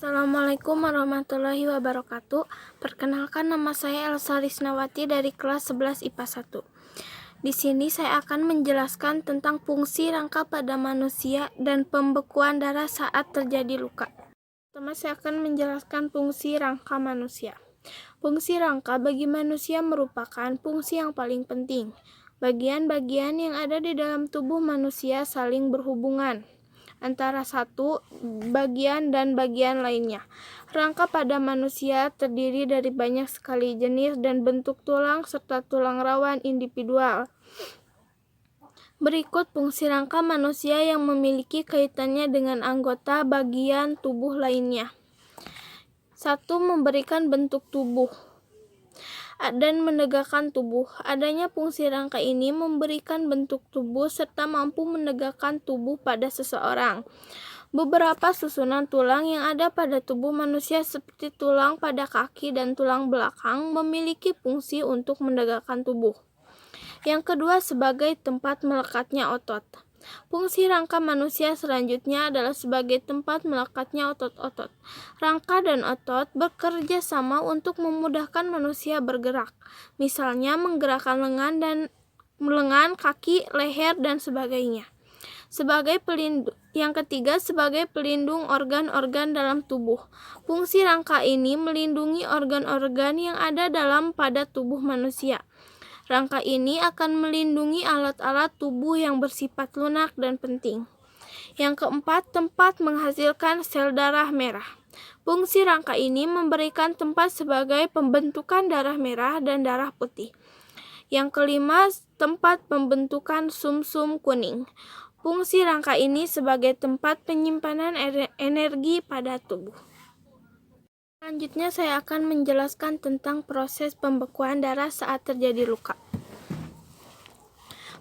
Assalamualaikum warahmatullahi wabarakatuh. Perkenalkan, nama saya Elsa Risnawati dari kelas 11 IPA 1. Di sini saya akan menjelaskan tentang fungsi rangka pada manusia dan pembekuan darah saat terjadi luka. Pertama, saya akan menjelaskan fungsi rangka manusia. Fungsi rangka bagi manusia merupakan fungsi yang paling penting. Bagian-bagian yang ada di dalam tubuh manusia saling berhubungan antara satu bagian dan bagian lainnya. Rangka pada manusia terdiri dari banyak sekali jenis dan bentuk tulang serta tulang rawan individual. Berikut fungsi rangka manusia yang memiliki kaitannya dengan anggota bagian tubuh lainnya. 1. Memberikan bentuk tubuh dan menegakkan tubuh. Adanya fungsi rangka ini memberikan bentuk tubuh serta mampu menegakkan tubuh pada seseorang. Beberapa susunan tulang yang ada pada tubuh manusia seperti tulang pada kaki dan tulang belakang memiliki fungsi untuk menegakkan tubuh. Yang kedua, sebagai tempat melekatnya otot. Fungsi rangka manusia selanjutnya adalah sebagai tempat melekatnya otot-otot. Rangka dan otot bekerja sama untuk memudahkan manusia bergerak, misalnya menggerakkan lengan, kaki, leher, dan sebagainya. Yang ketiga, sebagai pelindung organ-organ dalam tubuh. Fungsi rangka ini melindungi organ-organ yang ada pada tubuh manusia. Rangka ini akan melindungi alat-alat tubuh yang bersifat lunak dan penting. Yang keempat, tempat menghasilkan sel darah merah. Fungsi rangka ini memberikan tempat sebagai pembentukan darah merah dan darah putih. Yang kelima, tempat pembentukan sumsum kuning. Fungsi rangka ini sebagai tempat penyimpanan energi pada tubuh. Selanjutnya saya akan menjelaskan tentang proses pembekuan darah saat terjadi luka.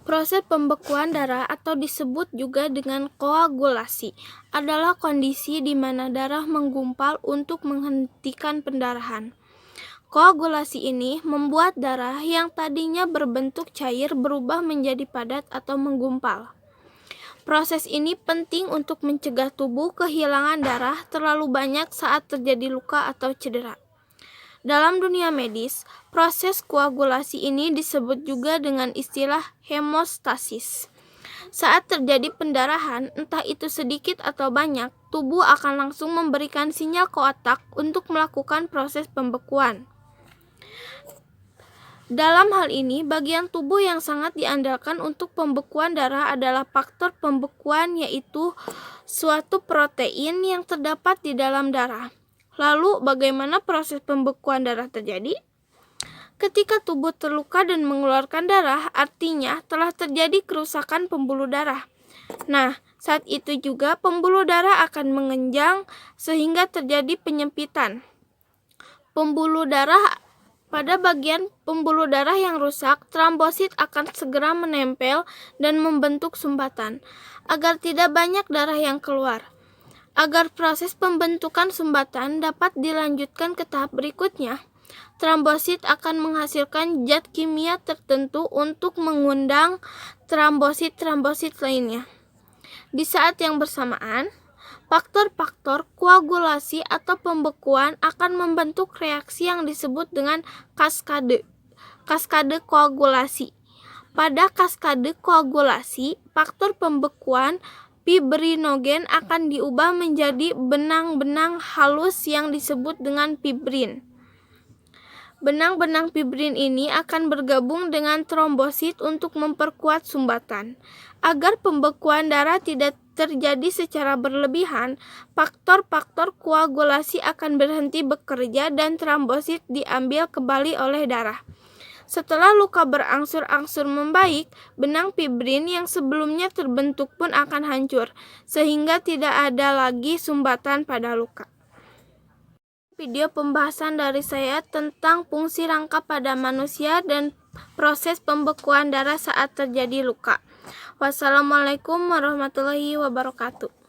Proses pembekuan darah atau disebut juga dengan koagulasi adalah kondisi di mana darah menggumpal untuk menghentikan pendarahan. Koagulasi ini membuat darah yang tadinya berbentuk cair berubah menjadi padat atau menggumpal. Proses ini penting untuk mencegah tubuh kehilangan darah terlalu banyak saat terjadi luka atau cedera. Dalam dunia medis, proses koagulasi ini disebut juga dengan istilah hemostasis. Saat terjadi pendarahan, entah itu sedikit atau banyak, tubuh akan langsung memberikan sinyal ke otak untuk melakukan proses pembekuan. Dalam hal ini, bagian tubuh yang sangat diandalkan untuk pembekuan darah adalah faktor pembekuan, yaitu suatu protein yang terdapat di dalam darah. Lalu, bagaimana proses pembekuan darah terjadi? Ketika tubuh terluka dan mengeluarkan darah, artinya telah terjadi kerusakan pembuluh darah. Nah, saat itu juga pembuluh darah akan mengenjang sehingga terjadi penyempitan. Pada bagian pembuluh darah yang rusak, trombosit akan segera menempel dan membentuk sumbatan, agar tidak banyak darah yang keluar. Agar proses pembentukan sumbatan dapat dilanjutkan ke tahap berikutnya, trombosit akan menghasilkan zat kimia tertentu untuk mengundang trombosit-trombosit lainnya. Di saat yang bersamaan, faktor-faktor koagulasi atau pembekuan akan membentuk reaksi yang disebut dengan kaskade koagulasi. Pada kaskade koagulasi, faktor pembekuan fibrinogen akan diubah menjadi benang-benang halus yang disebut dengan fibrin. Benang-benang fibrin ini akan bergabung dengan trombosit untuk memperkuat sumbatan. Agar pembekuan darah tidak terjadi secara berlebihan, faktor-faktor koagulasi akan berhenti bekerja dan trombosit diambil kembali oleh darah. Setelah luka berangsur-angsur membaik, benang fibrin yang sebelumnya terbentuk pun akan hancur, sehingga tidak ada lagi sumbatan pada luka. Video pembahasan dari saya tentang fungsi rangka pada manusia dan proses pembekuan darah saat terjadi luka. Wassalamualaikum warahmatullahi wabarakatuh.